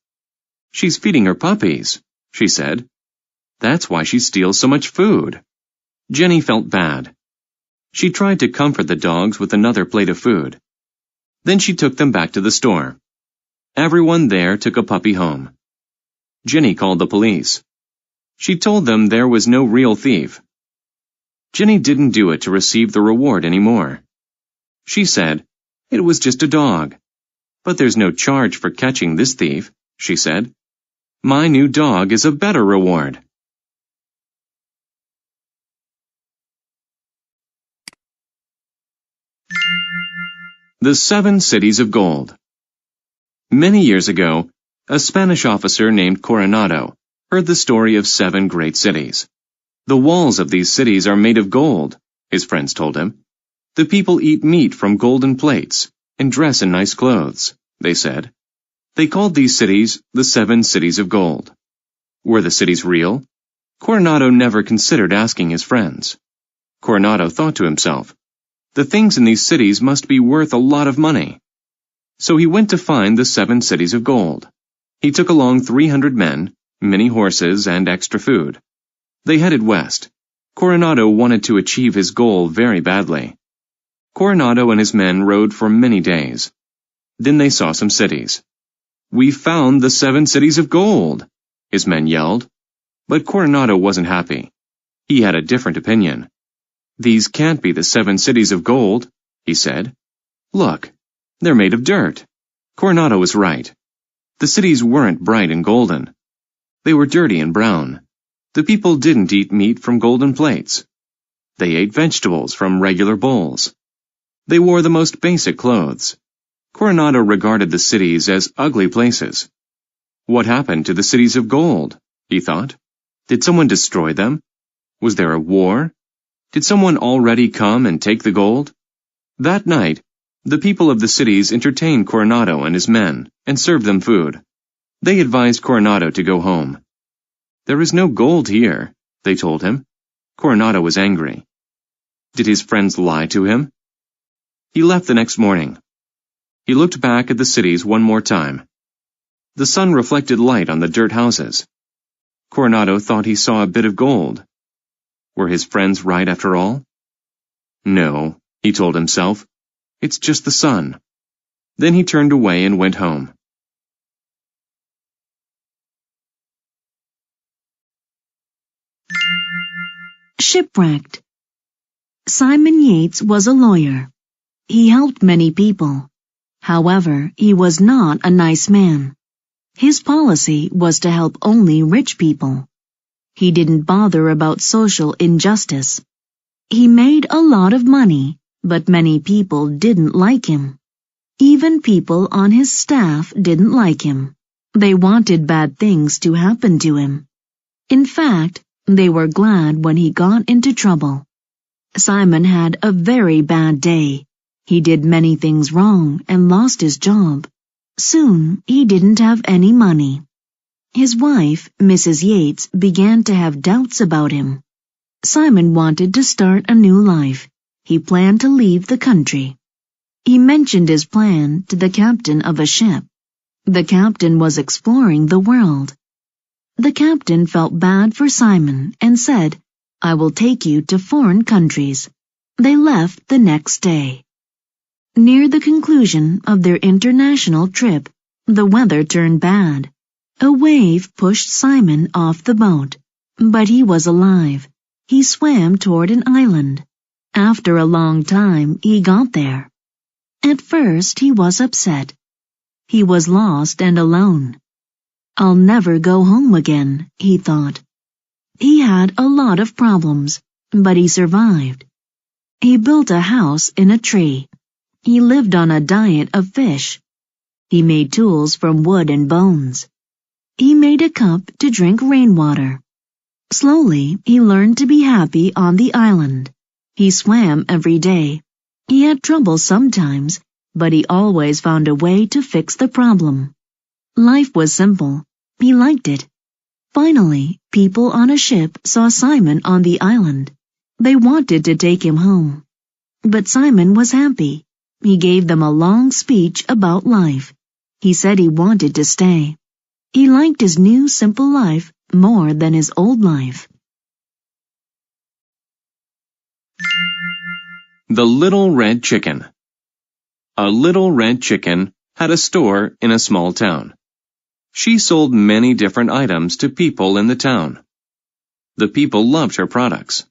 She's feeding her puppies, she said. That's why she steals so much food. Jenny felt bad. She tried to comfort the dogs with another plate of food. Then she took them back to the store. Everyone there took a puppy home. Jenny called the police. She told them there was no real thief. Jenny didn't do it to receive the reward anymore. She said, "It was just a dog. But there's no charge for catching this thief," she said. "My new dog is a better reward." The 7 Cities of Gold. Many years ago, a Spanish officer named Coronado heard the story of 7 great cities. The walls of these cities are made of gold, his friends told him. The people eat meat from golden plates and dress in nice clothes, they said. They called these cities the 7 Cities of Gold. Were the cities real? Coronado never considered asking his friends. Coronado thought to himself, the things in these cities must be worth a lot of money. So he went to find the 7 Cities of Gold. He took along 300 men, many horses, and extra food. They headed west. Coronado wanted to achieve his goal very badly. Coronado and his men rode for many days. Then they saw some cities. "We found the 7 Cities of Gold," his men yelled. But Coronado wasn't happy. He had a different opinion. "These can't be the 7 Cities of Gold," he said. "Look, they're made of dirt." Coronado was right. The cities weren't bright and golden. They were dirty and brown. The people didn't eat meat from golden plates. They ate vegetables from regular bowls. They wore the most basic clothes. Coronado regarded the cities as ugly places. What happened to the cities of gold? He thought. Did someone destroy them? Was there a war? Did someone already come and take the gold? That night, the people of the cities entertained Coronado and his men and served them food. They advised Coronado to go home. "There is no gold here," they told him. Coronado was angry. Did his friends lie to him? He left the next morning. He looked back at the cities one more time. The sun reflected light on the dirt houses. Coronado thought he saw a bit of gold. Were his friends right after all? No, he told himself. It's just the sun. Then he turned away and went home. Shipwrecked. Simon Yates was a lawyer. He helped many people. However, he was not a nice man. His policy was to help only rich people. He didn't bother about social injustice. He made a lot of money, but many people didn't like him. Even people on his staff didn't like him. They wanted bad things to happen to him. In fact, they were glad when he got into trouble. Simon had a very bad day. He did many things wrong and lost his job. Soon, he didn't have any money. His wife, Mrs. Yates, began to have doubts about him. Simon wanted to start a new life. He planned to leave the country. He mentioned his plan to the captain of a ship. The captain was exploring the world. The captain felt bad for Simon and said, "I will take you to foreign countries." They left the next day. Near the conclusion of their international trip, the weather turned bad. A wave pushed Simon off the boat, but he was alive. He swam toward an island. After a long time, he got there. At first, he was upset. He was lost and alone. "I'll never go home again," he thought. He had a lot of problems, but he survived. He built a house in a tree. He lived on a diet of fish. He made tools from wood and bones. He made a cup to drink rainwater. Slowly, he learned to be happy on the island. He swam every day. He had trouble sometimes, but he always found a way to fix the problem. Life was simple. He liked it. Finally, people on a ship saw Simon on the island. They wanted to take him home. But Simon was happy. He gave them a long speech about life. He said he wanted to stay. He liked his new simple life more than his old life. The Little Red Chicken. A little red chicken had a store in a small town. She sold many different items to people in the town. The people loved her products.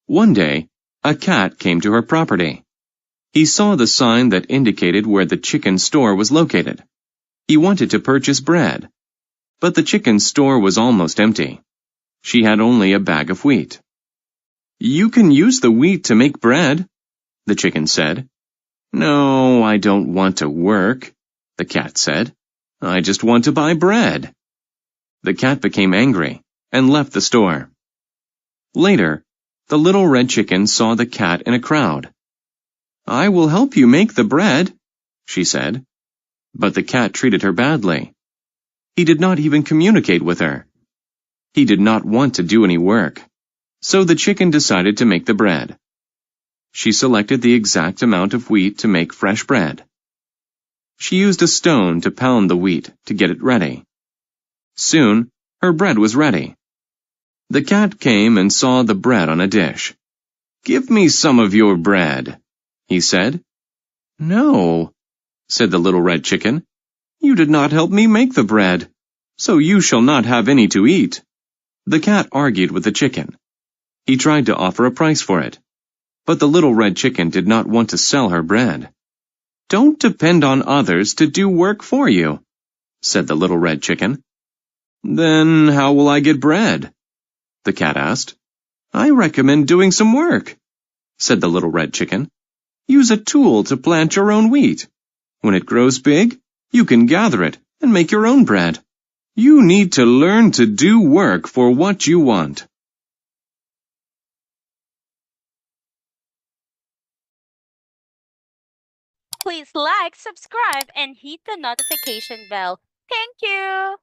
One day, a cat came to her property. He saw the sign that indicated where the chicken store was located. He wanted to purchase bread, but the chicken store was almost empty. She had only a bag of wheat. "You can use the wheat to make bread," the chicken said. "No, I don't want to work," the cat said. "I just want to buy bread." The cat became angry and left the store. Later, the little red chicken saw the cat in a crowd. "I will help you make the bread," she said. But the cat treated her badly. He did not even communicate with her. He did not want to do any work, so the chicken decided to make the bread. She selected the exact amount of wheat to make fresh bread. She used a stone to pound the wheat to get it ready. Soon, her bread was ready. The cat came and saw the bread on a dish. "Give me some of your bread," he said. "No," said the little red chicken. "You did not help me make the bread, so you shall not have any to eat." The cat argued with the chicken. He tried to offer a price for it, but the little red chicken did not want to sell her bread. "Don't depend on others to do work for you," said the little red chicken. "Then how will I get bread?" the cat asked. "I recommend doing some work," said the little red chicken. "Use a tool to plant your own wheat. When it grows big, you can gather it and make your own bread. You need to learn to do work for what you want." Please like, subscribe, and hit the notification bell. Thank you!